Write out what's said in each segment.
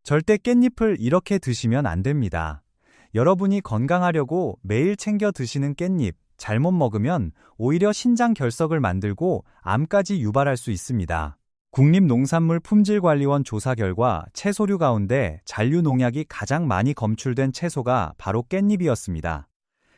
절대 깻잎을 이렇게 드시면 안 됩니다. 여러분이 건강하려고 매일 챙겨 드시는 깻잎, 잘못 먹으면 오히려 신장 결석을 만들고 암까지 유발할 수 있습니다. 국립농산물품질관리원 조사 결과 채소류 가운데 잔류 농약이 가장 많이 검출된 채소가 바로 깻잎이었습니다.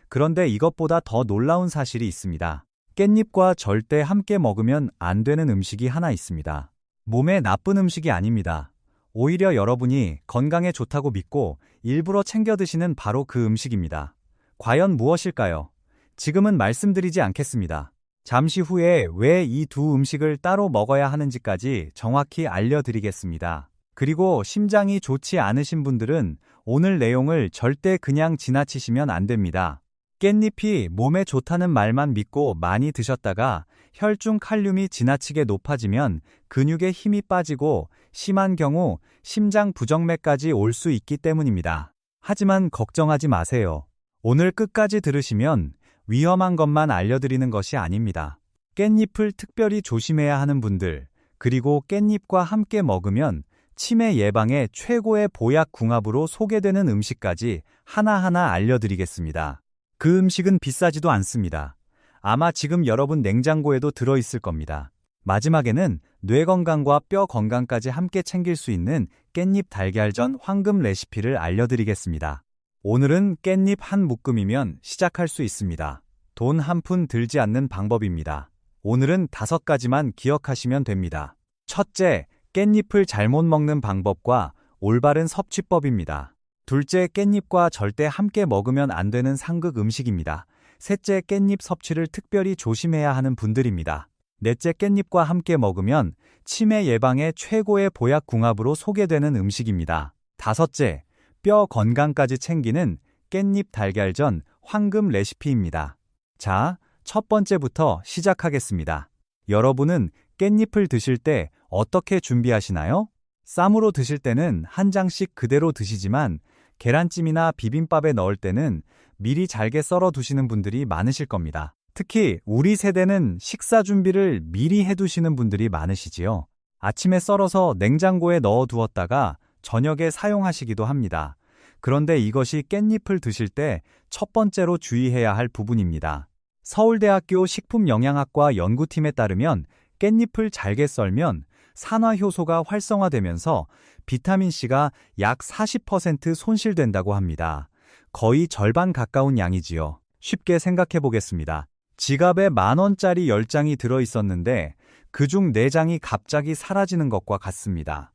그런데 이것보다 더 놀라운 사실이 있습니다. 깻잎과 절대 함께 먹으면 안 되는 음식이 하나 있습니다. 몸에 나쁜 음식이 아닙니다. 오히려 여러분이 건강에 좋다고 믿고 일부러 챙겨 드시는 바로 그 음식입니다. 과연 무엇일까요? 지금은 말씀드리지 않겠습니다. 잠시 후에 왜 이 두 음식을 따로 먹어야 하는지까지 정확히 알려드리겠습니다. 그리고 심장이 좋지 않으신 분들은 오늘 내용을 절대 그냥 지나치시면 안 됩니다. 깻잎이 몸에 좋다는 말만 믿고 많이 드셨다가 혈중 칼륨이 지나치게 높아지면 근육에 힘이 빠지고 심한 경우 심장 부정맥까지 올 수 있기 때문입니다. 하지만 걱정하지 마세요. 오늘 끝까지 들으시면 위험한 것만 알려드리는 것이 아닙니다. 깻잎을 특별히 조심해야 하는 분들, 그리고 깻잎과 함께 먹으면 치매 예방에 최고의 보약 궁합으로 소개되는 음식까지 하나하나 알려드리겠습니다. 그 음식은 비싸지도 않습니다. 아마 지금 여러분 냉장고에도 들어있을 겁니다. 마지막에는 뇌 건강과 뼈 건강까지 함께 챙길 수 있는 깻잎 달걀전 황금 레시피를 알려드리겠습니다. 오늘은 깻잎 한 묶음이면 시작할 수 있습니다. 돈 한 푼 들지 않는 방법입니다. 오늘은 5가지만 기억하시면 됩니다. 첫째, 깻잎을 잘못 먹는 방법과 올바른 섭취법입니다. 둘째, 깻잎과 절대 함께 먹으면 안 되는 상극 음식입니다. 셋째, 깻잎 섭취를 특별히 조심해야 하는 분들입니다. 넷째, 깻잎과 함께 먹으면 치매 예방에 최고의 보약 궁합으로 소개되는 음식입니다. 다섯째, 뼈 건강까지 챙기는 깻잎 달걀전 황금 레시피입니다. 자, 첫 번째부터 시작하겠습니다. 여러분은 깻잎을 드실 때 어떻게 준비하시나요? 쌈으로 드실 때는 한 장씩 그대로 드시지만 계란찜이나 비빔밥에 넣을 때는 미리 잘게 썰어 두시는 분들이 많으실 겁니다. 특히 우리 세대는 식사 준비를 미리 해두시는 분들이 많으시지요. 아침에 썰어서 냉장고에 넣어 두었다가 저녁에 사용하시기도 합니다. 그런데 이것이 깻잎을 드실 때 첫 번째로 주의해야 할 부분입니다. 서울대학교 식품영양학과 연구팀에 따르면 깻잎을 잘게 썰면 산화효소가 활성화되면서 비타민C가 약 40% 손실된다고 합니다. 거의 절반 가까운 양이지요. 쉽게 생각해 보겠습니다. 지갑에 10,000원짜리 10장이 들어있었는데 그중 4장이 갑자기 사라지는 것과 같습니다.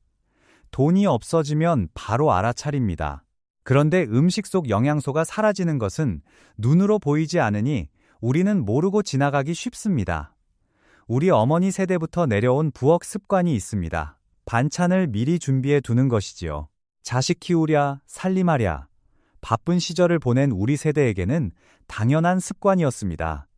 돈이 없어지면 바로 알아차립니다. 그런데 음식 속 영양소가 사라지는 것은 눈으로 보이지 않으니 우리는 모르고 지나가기 쉽습니다. 우리 어머니 세대부터 내려온 부엌 습관이 있습니다. 반찬을 미리 준비해 두는 것이지요. 자식 키우랴, 살림하랴. 바쁜 시절을 보낸 우리 세대에게는 당연한 습관이었습니다.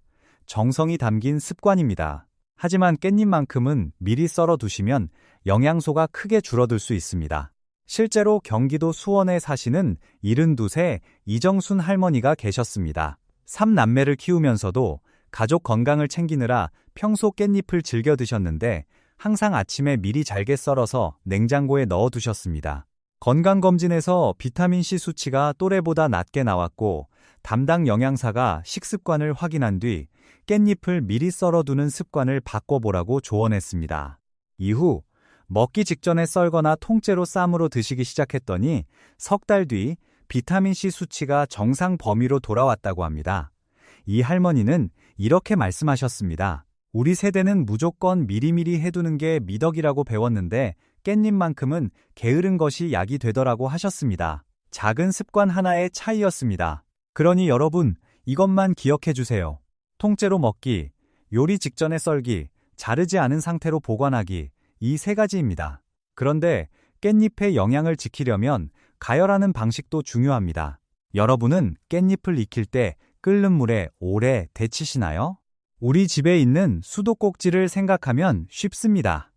정성이 담긴 습관입니다. 하지만 깻잎만큼은 미리 썰어 두시면 영양소가 크게 줄어들 수 있습니다. 실제로 경기도 수원에 사시는 72세 이정순 할머니가 계셨습니다. 3남매를 키우면서도 가족 건강을 챙기느라 평소 깻잎을 즐겨 드셨는데 항상 아침에 미리 잘게 썰어서 냉장고에 넣어 두셨습니다. 건강검진에서 비타민C 수치가 또래보다 낮게 나왔고 담당 영양사가 식습관을 확인한 뒤 깻잎을 미리 썰어두는 습관을 바꿔보라고 조언했습니다. 이후 먹기 직전에 썰거나 통째로 쌈으로 드시기 시작했더니 석 달 뒤 비타민C 수치가 정상 범위로 돌아왔다고 합니다. 이 할머니는 이렇게 말씀하셨습니다. 우리 세대는 무조건 미리미리 해두는 게 미덕이라고 배웠는데 깻잎만큼은 게으른 것이 약이 되더라고 하셨습니다. 작은 습관 하나의 차이였습니다. 그러니 여러분, 이것만 기억해 주세요. 통째로 먹기, 요리 직전에 썰기, 자르지 않은 상태로 보관하기, 이 3가지입니다. 그런데 깻잎의 영양을 지키려면 가열하는 방식도 중요합니다. 여러분은 깻잎을 익힐 때 끓는 물에 오래 데치시나요? 우리 집에 있는 수도꼭지를 생각하면 쉽습니다.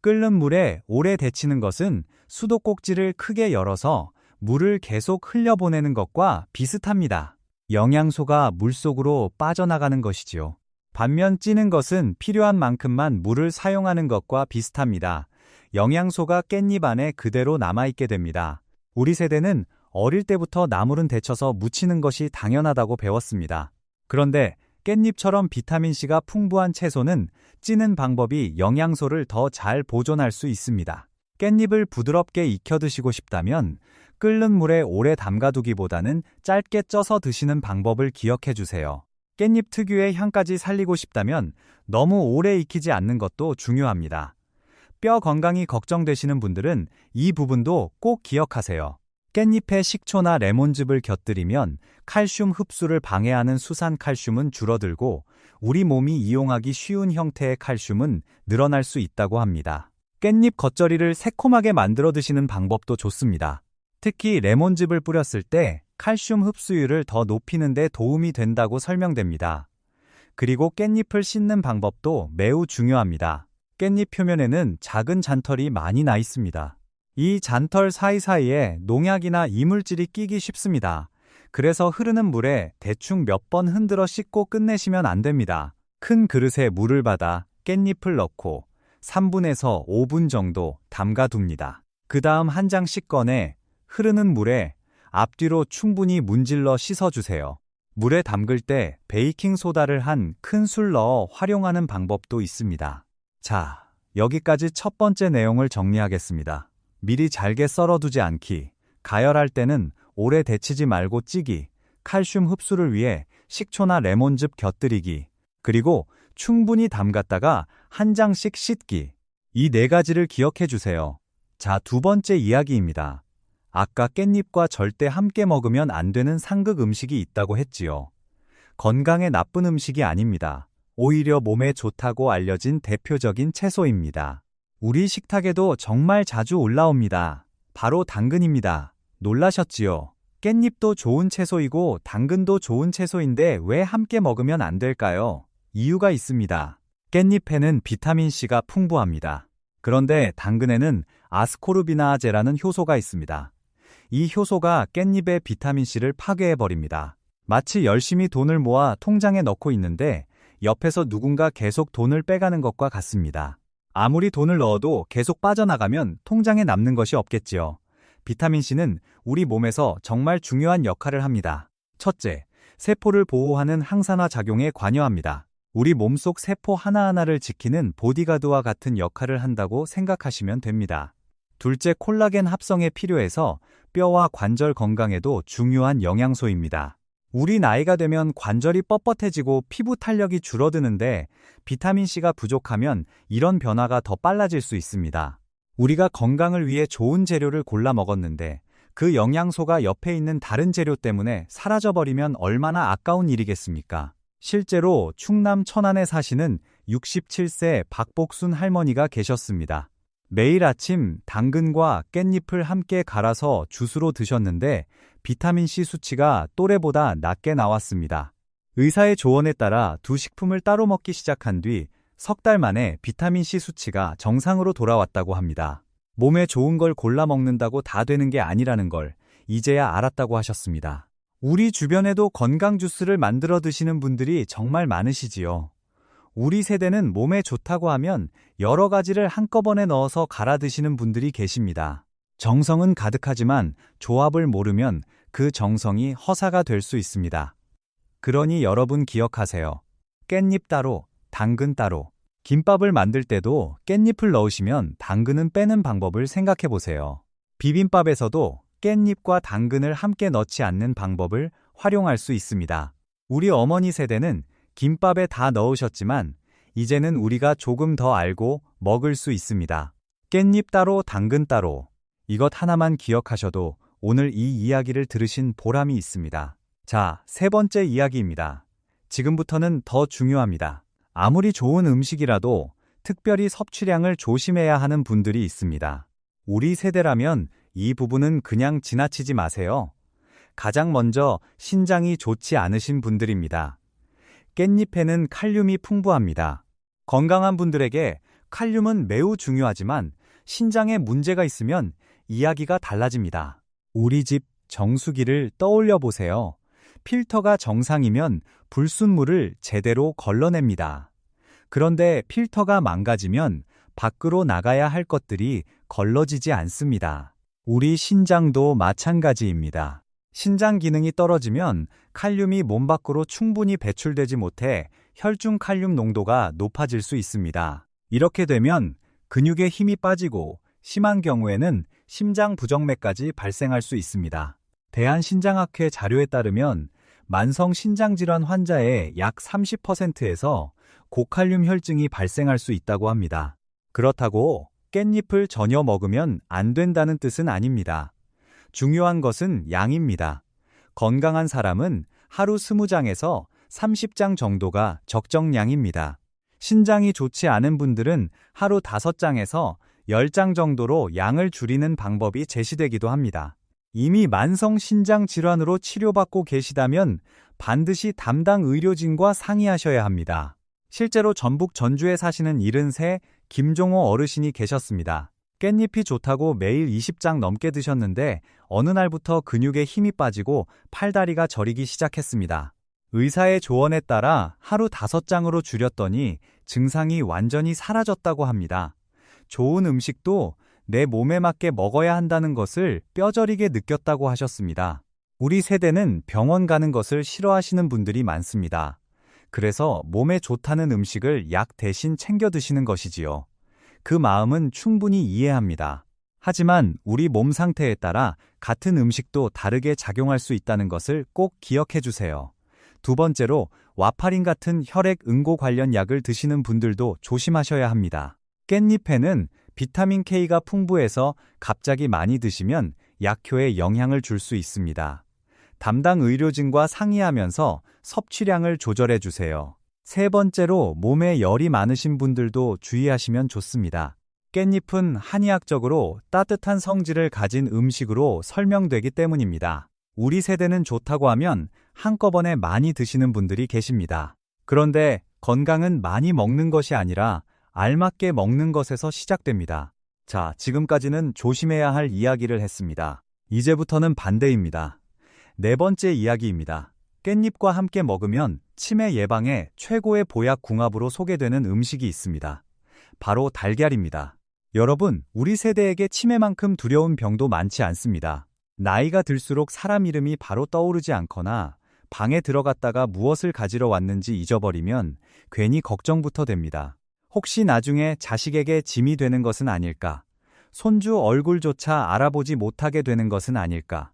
끓는 물에 오래 데치는 것은 수도꼭지를 크게 열어서 물을 계속 흘려보내는 것과 비슷합니다. 영양소가 물속으로 빠져나가는 것이지요. 반면 찌는 것은 필요한 만큼만 물을 사용하는 것과 비슷합니다. 영양소가 깻잎 안에 그대로 남아있게 됩니다. 우리 세대는 어릴 때부터 나물은 데쳐서 무치는 것이 당연하다고 배웠습니다. 그런데 깻잎처럼 비타민C가 풍부한 채소는 찌는 방법이 영양소를 더 잘 보존할 수 있습니다. 깻잎을 부드럽게 익혀 드시고 싶다면 끓는 물에 오래 담가두기보다는 짧게 쪄서 드시는 방법을 기억해 주세요. 깻잎 특유의 향까지 살리고 싶다면 너무 오래 익히지 않는 것도 중요합니다. 뼈 건강이 걱정되시는 분들은 이 부분도 꼭 기억하세요. 깻잎에 식초나 레몬즙을 곁들이면 칼슘 흡수를 방해하는 수산 칼슘은 줄어들고 우리 몸이 이용하기 쉬운 형태의 칼슘은 늘어날 수 있다고 합니다. 깻잎 겉절이를 새콤하게 만들어 드시는 방법도 좋습니다. 특히 레몬즙을 뿌렸을 때 칼슘 흡수율을 더 높이는 데 도움이 된다고 설명됩니다. 그리고 깻잎을 씻는 방법도 매우 중요합니다. 깻잎 표면에는 작은 잔털이 많이 나 있습니다. 이 잔털 사이사이에 농약이나 이물질이 끼기 쉽습니다. 그래서 흐르는 물에 대충 몇 번 흔들어 씻고 끝내시면 안 됩니다. 큰 그릇에 물을 받아 깻잎을 넣고 3분에서 5분 정도 담가둡니다. 그 다음 한 장씩 꺼내 흐르는 물에 앞뒤로 충분히 문질러 씻어주세요. 물에 담글 때 베이킹소다를 한 큰술 넣어 활용하는 방법도 있습니다. 자, 여기까지 첫 번째 내용을 정리하겠습니다. 미리 잘게 썰어두지 않기, 가열할 때는 오래 데치지 말고 찌기, 칼슘 흡수를 위해 식초나 레몬즙 곁들이기, 그리고 충분히 담갔다가 한 장씩 씻기. 이 네 가지를 기억해 주세요. 자, 두 번째 이야기입니다. 아까 깻잎과 절대 함께 먹으면 안 되는 상극 음식이 있다고 했지요. 건강에 나쁜 음식이 아닙니다. 오히려 몸에 좋다고 알려진 대표적인 채소입니다. 우리 식탁에도 정말 자주 올라옵니다. 바로 당근입니다. 놀라셨지요? 깻잎도 좋은 채소이고 당근도 좋은 채소인데 왜 함께 먹으면 안 될까요? 이유가 있습니다. 깻잎에는 비타민C가 풍부합니다. 그런데 당근에는 아스코르비나아제라는 효소가 있습니다. 이 효소가 깻잎의 비타민C를 파괴해버립니다. 마치 열심히 돈을 모아 통장에 넣고 있는데 옆에서 누군가 계속 돈을 빼가는 것과 같습니다. 아무리 돈을 넣어도 계속 빠져나가면 통장에 남는 것이 없겠지요. 비타민C는 우리 몸에서 정말 중요한 역할을 합니다. 첫째, 세포를 보호하는 항산화 작용에 관여합니다. 우리 몸속 세포 하나하나를 지키는 보디가드와 같은 역할을 한다고 생각하시면 됩니다. 둘째, 콜라겐 합성에 필요해서 뼈와 관절 건강에도 중요한 영양소입니다. 우리 나이가 되면 관절이 뻣뻣해지고 피부 탄력이 줄어드는데 비타민C가 부족하면 이런 변화가 더 빨라질 수 있습니다. 우리가 건강을 위해 좋은 재료를 골라 먹었는데 그 영양소가 옆에 있는 다른 재료 때문에 사라져버리면 얼마나 아까운 일이겠습니까? 실제로 충남 천안에 사시는 67세 박복순 할머니가 계셨습니다. 매일 아침 당근과 깻잎을 함께 갈아서 주스로 드셨는데 비타민C 수치가 또래보다 낮게 나왔습니다. 의사의 조언에 따라 두 식품을 따로 먹기 시작한 뒤 석 달 만에 비타민C 수치가 정상으로 돌아왔다고 합니다. 몸에 좋은 걸 골라 먹는다고 다 되는 게 아니라는 걸 이제야 알았다고 하셨습니다. 우리 주변에도 건강 주스를 만들어 드시는 분들이 정말 많으시지요. 우리 세대는 몸에 좋다고 하면 여러 가지를 한꺼번에 넣어서 갈아 드시는 분들이 계십니다. 정성은 가득하지만 조합을 모르면 그 정성이 허사가 될 수 있습니다. 그러니 여러분 기억하세요. 깻잎 따로, 당근 따로. 김밥을 만들 때도 깻잎을 넣으시면 당근은 빼는 방법을 생각해 보세요. 비빔밥에서도 깻잎과 당근을 함께 넣지 않는 방법을 활용할 수 있습니다. 우리 어머니 세대는 김밥에 다 넣으셨지만 이제는 우리가 조금 더 알고 먹을 수 있습니다. 깻잎 따로 당근 따로. 이것 하나만 기억하셔도 오늘 이 이야기를 들으신 보람이 있습니다. 자, 세 번째 이야기입니다. 지금부터는 더 중요합니다. 아무리 좋은 음식이라도 특별히 섭취량을 조심해야 하는 분들이 있습니다. 우리 세대라면 이 부분은 그냥 지나치지 마세요. 가장 먼저 신장이 좋지 않으신 분들입니다. 깻잎에는 칼륨이 풍부합니다. 건강한 분들에게 칼륨은 매우 중요하지만 신장에 문제가 있으면 이야기가 달라집니다. 우리 집 정수기를 떠올려 보세요. 필터가 정상이면 불순물을 제대로 걸러냅니다. 그런데 필터가 망가지면 밖으로 나가야 할 것들이 걸러지지 않습니다. 우리 신장도 마찬가지입니다. 신장 기능이 떨어지면 칼륨이 몸 밖으로 충분히 배출되지 못해 혈중 칼륨 농도가 높아질 수 있습니다. 이렇게 되면 근육에 힘이 빠지고 심한 경우에는 심장 부정맥까지 발생할 수 있습니다. 대한신장학회 자료에 따르면 만성 신장질환 환자의 약 30%에서 고칼륨 혈증이 발생할 수 있다고 합니다. 그렇다고 깻잎을 전혀 먹으면 안 된다는 뜻은 아닙니다. 중요한 것은 양입니다. 건강한 사람은 하루 20장에서 30장 정도가 적정량입니다. 신장이 좋지 않은 분들은 하루 5장에서 10장 정도로 양을 줄이는 방법이 제시되기도 합니다. 이미 만성 신장 질환으로 치료받고 계시다면 반드시 담당 의료진과 상의하셔야 합니다. 실제로 전북 전주에 사시는 73 김종호 어르신이 계셨습니다. 깻잎이 좋다고 매일 20장 넘게 드셨는데 어느 날부터 근육에 힘이 빠지고 팔다리가 저리기 시작했습니다. 의사의 조언에 따라 하루 5장으로 줄였더니 증상이 완전히 사라졌다고 합니다. 좋은 음식도 내 몸에 맞게 먹어야 한다는 것을 뼈저리게 느꼈다고 하셨습니다. 우리 세대는 병원 가는 것을 싫어하시는 분들이 많습니다. 그래서 몸에 좋다는 음식을 약 대신 챙겨 드시는 것이지요. 그 마음은 충분히 이해합니다. 하지만 우리 몸 상태에 따라 같은 음식도 다르게 작용할 수 있다는 것을 꼭 기억해 주세요. 두 번째로 와파린 같은 혈액 응고 관련 약을 드시는 분들도 조심하셔야 합니다. 깻잎에는 비타민 K가 풍부해서 갑자기 많이 드시면 약효에 영향을 줄 수 있습니다. 담당 의료진과 상의하면서 섭취량을 조절해 주세요. 세 번째로 몸에 열이 많으신 분들도 주의하시면 좋습니다. 깻잎은 한의학적으로 따뜻한 성질을 가진 음식으로 설명되기 때문입니다. 우리 세대는 좋다고 하면 한꺼번에 많이 드시는 분들이 계십니다. 그런데 건강은 많이 먹는 것이 아니라 알맞게 먹는 것에서 시작됩니다. 자, 지금까지는 조심해야 할 이야기를 했습니다. 이제부터는 반대입니다. 네 번째 이야기입니다. 깻잎과 함께 먹으면 치매 예방에 최고의 보약 궁합으로 소개되는 음식이 있습니다. 바로 달걀입니다. 여러분, 우리 세대에게 치매만큼 두려운 병도 많지 않습니다. 나이가 들수록 사람 이름이 바로 떠오르지 않거나 방에 들어갔다가 무엇을 가지러 왔는지 잊어버리면 괜히 걱정부터 됩니다. 혹시 나중에 자식에게 짐이 되는 것은 아닐까? 손주 얼굴조차 알아보지 못하게 되는 것은 아닐까?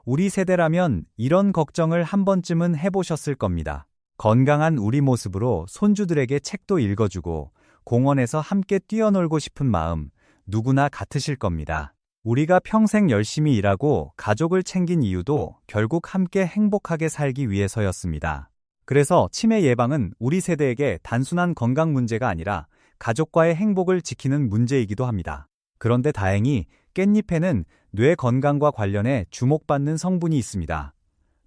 우리 세대라면 이런 걱정을 한 번쯤은 해보셨을 겁니다. 건강한 우리 모습으로 손주들에게 책도 읽어주고 공원에서 함께 뛰어놀고 싶은 마음 누구나 같으실 겁니다. 우리가 평생 열심히 일하고 가족을 챙긴 이유도 결국 함께 행복하게 살기 위해서였습니다. 그래서 치매 예방은 우리 세대에게 단순한 건강 문제가 아니라 가족과의 행복을 지키는 문제이기도 합니다. 그런데 다행히 깻잎에는 뇌 건강과 관련해 주목받는 성분이 있습니다.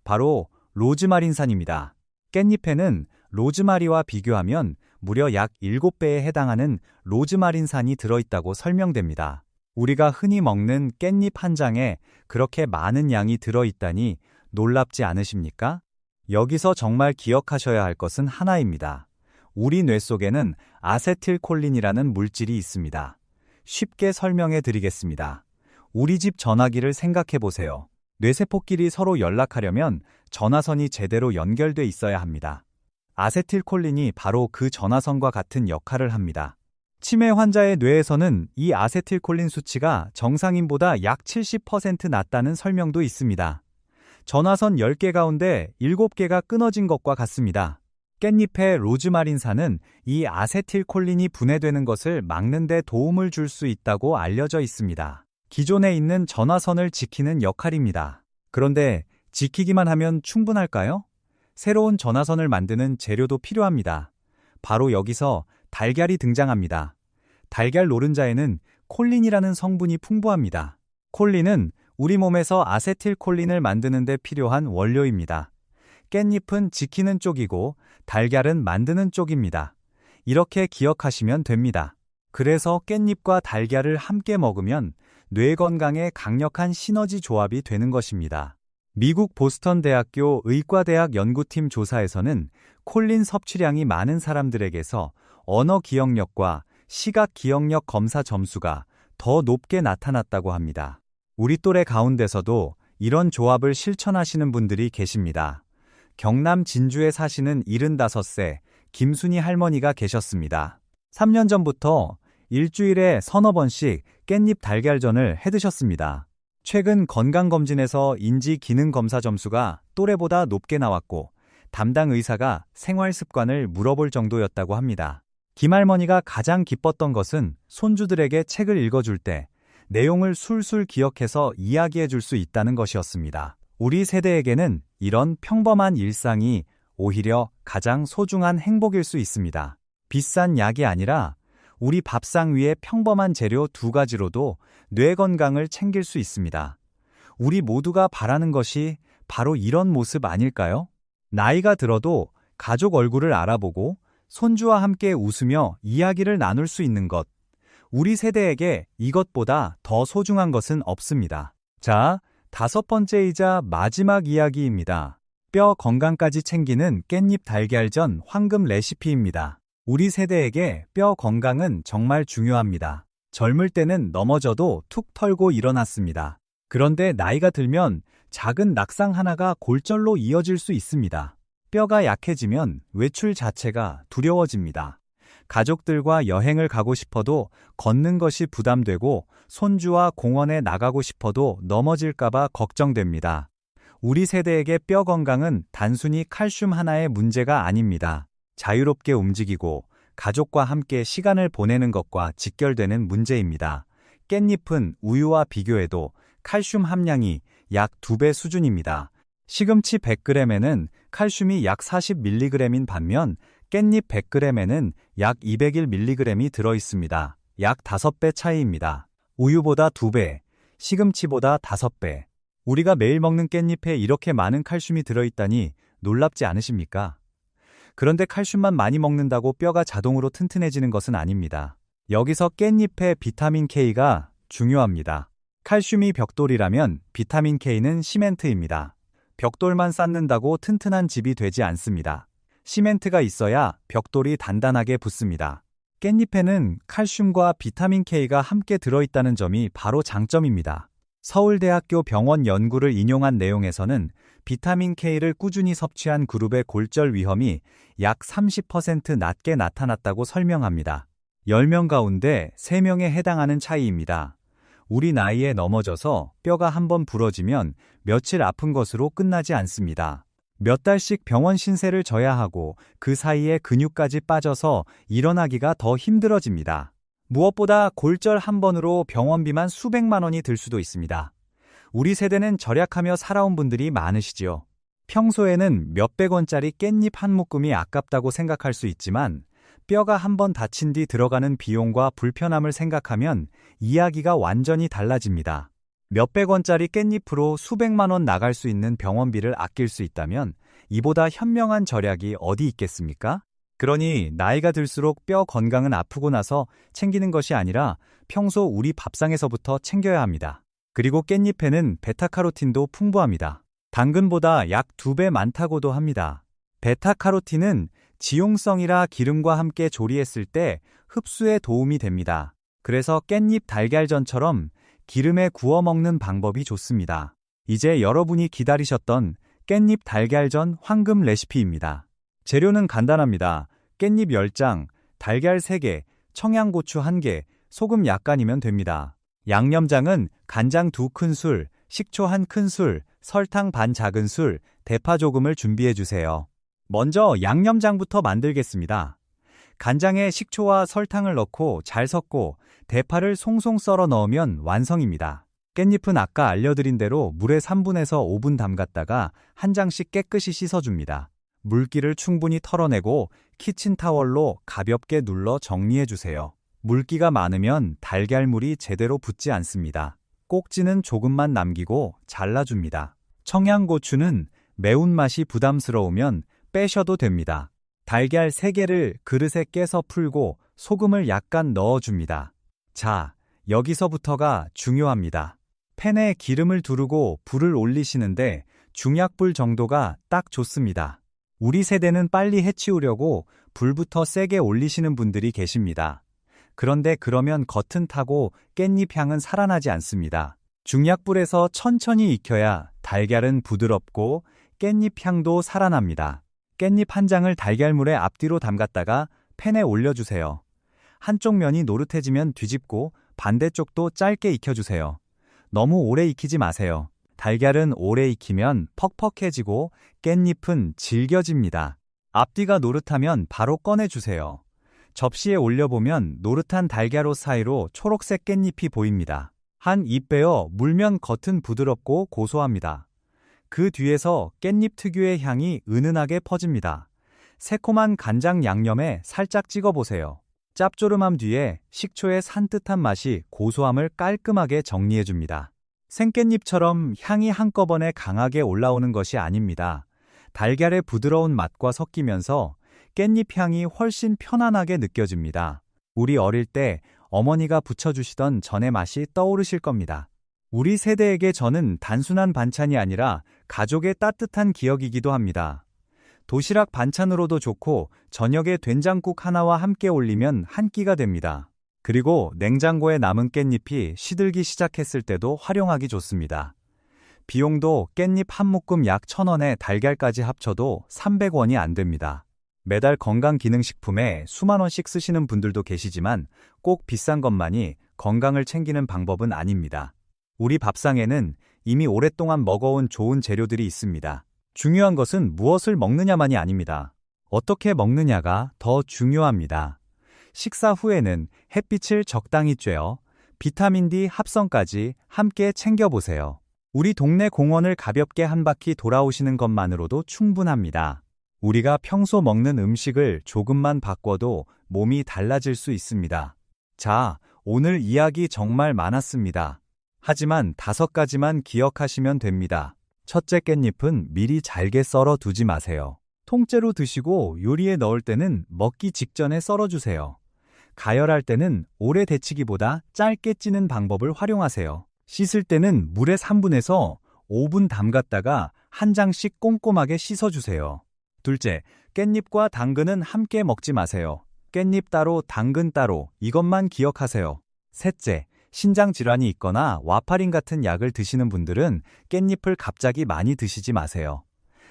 바로 로즈마린산입니다. 깻잎에는 로즈마리와 비교하면 무려 약 7배에 해당하는 로즈마린산이 들어있다고 설명됩니다. 우리가 흔히 먹는 깻잎 한 장에 그렇게 많은 양이 들어있다니 놀랍지 않으십니까? 여기서 정말 기억하셔야 할 것은 하나입니다. 우리 뇌 속에는 아세틸콜린이라는 물질이 있습니다. 쉽게 설명해 드리겠습니다. 우리 집 전화기를 생각해 보세요. 뇌세포끼리 서로 연락하려면 전화선이 제대로 연결돼 있어야 합니다. 아세틸콜린이 바로 그 전화선과 같은 역할을 합니다. 치매 환자의 뇌에서는 이 아세틸콜린 수치가 정상인보다 약 70% 낮다는 설명도 있습니다. 전화선 10개 가운데 7개가 끊어진 것과 같습니다. 깻잎의 로즈마린산은 이 아세틸콜린이 분해되는 것을 막는 데 도움을 줄 수 있다고 알려져 있습니다. 기존에 있는 전화선을 지키는 역할입니다. 그런데 지키기만 하면 충분할까요? 새로운 전화선을 만드는 재료도 필요합니다. 바로 여기서 달걀이 등장합니다. 달걀 노른자에는 콜린이라는 성분이 풍부합니다. 콜린은 우리 몸에서 아세틸콜린을 만드는 데 필요한 원료입니다. 깻잎은 지키는 쪽이고 달걀은 만드는 쪽입니다. 이렇게 기억하시면 됩니다. 그래서 깻잎과 달걀을 함께 먹으면 뇌 건강에 강력한 시너지 조합이 되는 것입니다. 미국 보스턴 대학교 의과대학 연구팀 조사에서는 콜린 섭취량이 많은 사람들에게서 언어 기억력과 시각 기억력 검사 점수가 더 높게 나타났다고 합니다. 우리 또래 가운데서도 이런 조합을 실천하시는 분들이 계십니다. 경남 진주에 사시는 75세 김순희 할머니가 계셨습니다. 3년 전부터 일주일에 서너 번씩 깻잎 달걀전을 해드셨습니다. 최근 건강검진에서 인지기능검사 점수가 또래보다 높게 나왔고 담당 의사가 생활 습관을 물어볼 정도였다고 합니다. 김할머니가 가장 기뻤던 것은 손주들에게 책을 읽어줄 때 내용을 술술 기억해서 이야기해 줄 수 있다는 것이었습니다. 우리 세대에게는 이런 평범한 일상이 오히려 가장 소중한 행복일 수 있습니다. 비싼 약이 아니라 우리 밥상 위에 평범한 재료 2가지로도 뇌 건강을 챙길 수 있습니다. 우리 모두가 바라는 것이 바로 이런 모습 아닐까요? 나이가 들어도 가족 얼굴을 알아보고 손주와 함께 웃으며 이야기를 나눌 수 있는 것. 우리 세대에게 이것보다 더 소중한 것은 없습니다. 자, 5번째이자 마지막 이야기입니다. 뼈 건강까지 챙기는 깻잎 달걀전 황금 레시피입니다. 우리 세대에게 뼈 건강은 정말 중요합니다. 젊을 때는 넘어져도 툭 털고 일어났습니다. 그런데 나이가 들면 작은 낙상 하나가 골절로 이어질 수 있습니다. 뼈가 약해지면 외출 자체가 두려워집니다. 가족들과 여행을 가고 싶어도 걷는 것이 부담되고 손주와 공원에 나가고 싶어도 넘어질까봐 걱정됩니다. 우리 세대에게 뼈 건강은 단순히 칼슘 하나의 문제가 아닙니다. 자유롭게 움직이고 가족과 함께 시간을 보내는 것과 직결되는 문제입니다. 깻잎은 우유와 비교해도 칼슘 함량이 약 2배 수준입니다. 시금치 100g에는 칼슘이 약 40mg인 반면 깻잎 100g에는 약 201mg이 들어있습니다. 약 5배 차이입니다. 우유보다 2배, 시금치보다 5배. 우리가 매일 먹는 깻잎에 이렇게 많은 칼슘이 들어있다니 놀랍지 않으십니까? 그런데 칼슘만 많이 먹는다고 뼈가 자동으로 튼튼해지는 것은 아닙니다. 여기서 깻잎의 비타민 K가 중요합니다. 칼슘이 벽돌이라면 비타민 K는 시멘트입니다. 벽돌만 쌓는다고 튼튼한 집이 되지 않습니다. 시멘트가 있어야 벽돌이 단단하게 붙습니다. 깻잎에는 칼슘과 비타민 K가 함께 들어있다는 점이 바로 장점입니다. 서울대학교 병원 연구를 인용한 내용에서는 비타민 K를 꾸준히 섭취한 그룹의 골절 위험이 약 30% 낮게 나타났다고 설명합니다. 10명 가운데 3명에 해당하는 차이입니다. 우리 나이에 넘어져서 뼈가 한번 부러지면 며칠 아픈 것으로 끝나지 않습니다. 몇 달씩 병원 신세를 져야 하고 그 사이에 근육까지 빠져서 일어나기가 더 힘들어집니다. 무엇보다 골절 한 번으로 병원비만 수백만 원이 들 수도 있습니다. 우리 세대는 절약하며 살아온 분들이 많으시지요. 평소에는 몇백 원짜리 깻잎 한 묶음이 아깝다고 생각할 수 있지만 뼈가 한번 다친 뒤 들어가는 비용과 불편함을 생각하면 이야기가 완전히 달라집니다. 몇백 원짜리 깻잎으로 수백만 원 나갈 수 있는 병원비를 아낄 수 있다면 이보다 현명한 절약이 어디 있겠습니까? 그러니 나이가 들수록 뼈 건강은 아프고 나서 챙기는 것이 아니라 평소 우리 밥상에서부터 챙겨야 합니다. 그리고 깻잎에는 베타카로틴도 풍부합니다. 당근보다 약 2배 많다고도 합니다. 베타카로틴은 지용성이라 기름과 함께 조리했을 때 흡수에 도움이 됩니다. 그래서 깻잎 달걀전처럼 기름에 구워 먹는 방법이 좋습니다. 이제 여러분이 기다리셨던 깻잎 달걀전 황금 레시피입니다. 재료는 간단합니다. 깻잎 10장, 달걀 3개, 청양고추 1개, 소금 약간이면 됩니다. 양념장은 간장 2큰술, 식초 1큰술, 설탕 반 작은술, 대파 조금을 준비해주세요. 먼저 양념장부터 만들겠습니다. 간장에 식초와 설탕을 넣고 잘 섞고 대파를 송송 썰어 넣으면 완성입니다. 깻잎은 아까 알려드린 대로 물에 3분에서 5분 담갔다가 한 장씩 깨끗이 씻어줍니다. 물기를 충분히 털어내고 키친타월로 가볍게 눌러 정리해주세요. 물기가 많으면 달걀물이 제대로 붙지 않습니다. 꼭지는 조금만 남기고 잘라줍니다. 청양고추는 매운맛이 부담스러우면 빼셔도 됩니다. 달걀 3개를 그릇에 깨서 풀고 소금을 약간 넣어줍니다. 자, 여기서부터가 중요합니다. 팬에 기름을 두르고 불을 올리시는데 중약불 정도가 딱 좋습니다. 우리 세대는 빨리 해치우려고 불부터 세게 올리시는 분들이 계십니다. 그런데 그러면 겉은 타고 깻잎 향은 살아나지 않습니다. 중약불에서 천천히 익혀야 달걀은 부드럽고 깻잎 향도 살아납니다. 깻잎 한 장을 달걀물에 앞뒤로 담갔다가 팬에 올려주세요. 한쪽 면이 노릇해지면 뒤집고 반대쪽도 짧게 익혀주세요. 너무 오래 익히지 마세요. 달걀은 오래 익히면 퍽퍽해지고 깻잎은 질겨집니다. 앞뒤가 노릇하면 바로 꺼내주세요. 접시에 올려보면 노릇한 달걀옷 사이로 초록색 깻잎이 보입니다. 한 입 베어 물면 겉은 부드럽고 고소합니다. 그 뒤에서 깻잎 특유의 향이 은은하게 퍼집니다. 새콤한 간장 양념에 살짝 찍어보세요. 짭조름함 뒤에 식초의 산뜻한 맛이 고소함을 깔끔하게 정리해줍니다. 생깻잎처럼 향이 한꺼번에 강하게 올라오는 것이 아닙니다. 달걀의 부드러운 맛과 섞이면서 깻잎 향이 훨씬 편안하게 느껴집니다. 우리 어릴 때 어머니가 부쳐주시던 전의 맛이 떠오르실 겁니다. 우리 세대에게 전은 단순한 반찬이 아니라 가족의 따뜻한 기억이기도 합니다. 도시락 반찬으로도 좋고 저녁에 된장국 하나와 함께 올리면 한 끼가 됩니다. 그리고 냉장고에 남은 깻잎이 시들기 시작했을 때도 활용하기 좋습니다. 비용도 깻잎 한 묶음 약 1,000원에 달걀까지 합쳐도 300원이 안 됩니다. 매달 건강기능식품에 수만 원씩 쓰시는 분들도 계시지만 꼭 비싼 것만이 건강을 챙기는 방법은 아닙니다. 우리 밥상에는 이미 오랫동안 먹어온 좋은 재료들이 있습니다. 중요한 것은 무엇을 먹느냐만이 아닙니다. 어떻게 먹느냐가 더 중요합니다. 식사 후에는 햇빛을 적당히 쬐어 비타민 D 합성까지 함께 챙겨보세요. 우리 동네 공원을 가볍게 한 바퀴 돌아오시는 것만으로도 충분합니다. 우리가 평소 먹는 음식을 조금만 바꿔도 몸이 달라질 수 있습니다. 자, 오늘 이야기 정말 많았습니다. 하지만 5가지만 기억하시면 됩니다. 첫째, 깻잎은 미리 잘게 썰어 두지 마세요. 통째로 드시고 요리에 넣을 때는 먹기 직전에 썰어주세요. 가열할 때는 오래 데치기보다 짧게 찌는 방법을 활용하세요. 씻을 때는 물에 3분에서 5분 담갔다가 한 장씩 꼼꼼하게 씻어주세요. 둘째, 깻잎과 당근은 함께 먹지 마세요. 깻잎 따로 당근 따로 이것만 기억하세요. 셋째, 신장 질환이 있거나 와파린 같은 약을 드시는 분들은 깻잎을 갑자기 많이 드시지 마세요.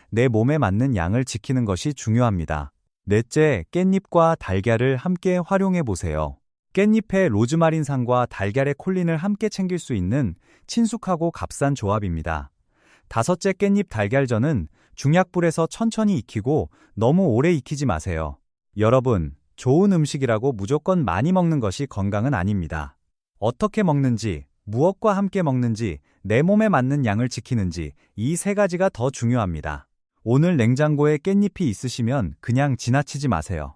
내 몸에 맞는 양을 지키는 것이 중요합니다. 넷째, 깻잎과 달걀을 함께 활용해 보세요. 깻잎의 로즈마린산과 달걀의 콜린을 함께 챙길 수 있는 친숙하고 값싼 조합입니다. 다섯째, 깻잎 달걀전은 중약불에서 천천히 익히고 너무 오래 익히지 마세요. 여러분, 좋은 음식이라고 무조건 많이 먹는 것이 건강은 아닙니다. 어떻게 먹는지, 무엇과 함께 먹는지, 내 몸에 맞는 양을 지키는지 이 3가지가 더 중요합니다. 오늘 냉장고에 깻잎이 있으시면 그냥 지나치지 마세요.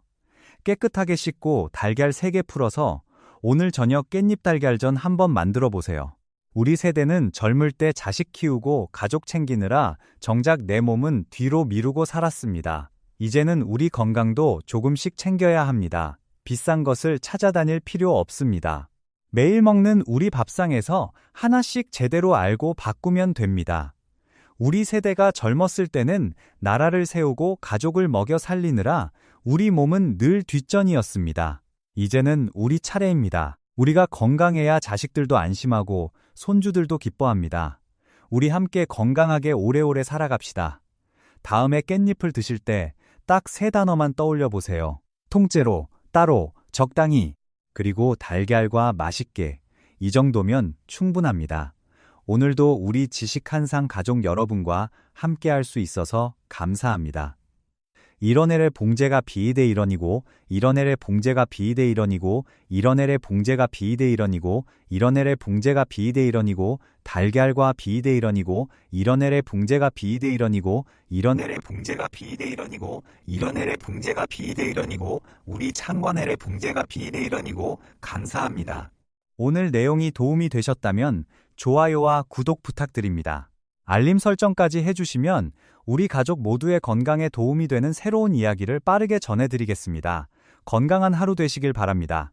깨끗하게 씻고 달걀 3개 풀어서 오늘 저녁 깻잎 달걀전 한번 만들어 보세요. 우리 세대는 젊을 때 자식 키우고 가족 챙기느라 정작 내 몸은 뒤로 미루고 살았습니다. 이제는 우리 건강도 조금씩 챙겨야 합니다. 비싼 것을 찾아다닐 필요 없습니다. 매일 먹는 우리 밥상에서 하나씩 제대로 알고 바꾸면 됩니다. 우리 세대가 젊었을 때는 나라를 세우고 가족을 먹여 살리느라 우리 몸은 늘 뒷전이었습니다. 이제는 우리 차례입니다. 우리가 건강해야 자식들도 안심하고 손주들도 기뻐합니다. 우리 함께 건강하게 오래오래 살아갑시다. 다음에 깻잎을 드실 때 딱 3단어만 떠올려 보세요. 통째로, 따로, 적당히, 그리고 달걀과 맛있게. 이 정도면 충분합니다. 오늘도 우리 지식한상 가족 여러분과 함께할 수 있어서 감사합니다. 이런엘의 봉제가 비이대 이런이고 이런엘의 봉제가 비이대 이런이고 이런엘의 봉제가 비이대 이런이고 이런엘의 봉제가 비이대 이런이고 달걀과 비이대 이런이고 이런엘의 봉제가 비이대 이런이고 이런엘의 봉제가 비이대 이런이고 이런엘의 봉제가 비이대 이런이고 우리 창관엘의 봉제가 비이대 이런이고 감사합니다. 오늘 내용이 도움이 되셨다면 좋아요와 구독 부탁드립니다. 알림 설정까지 해주시면 우리 가족 모두의 건강에 도움이 되는 새로운 이야기를 빠르게 전해드리겠습니다. 건강한 하루 되시길 바랍니다.